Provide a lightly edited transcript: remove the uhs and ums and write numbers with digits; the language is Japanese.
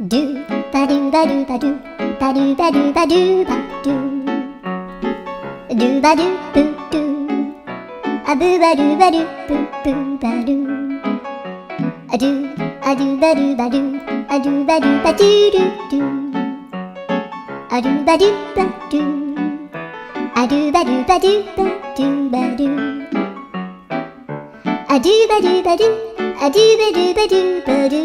ドゥバドゥバドゥバドゥバドゥバドゥバドゥバドゥドゥバドゥブドゥアブバドゥバドゥブブバドゥアドゥアドゥバドゥバドゥアドゥバドゥバドゥドゥドゥアドゥバドゥバドゥアドゥバドゥバドゥバドゥバドゥアドゥバドゥバドゥアドゥバドゥバドゥバドゥ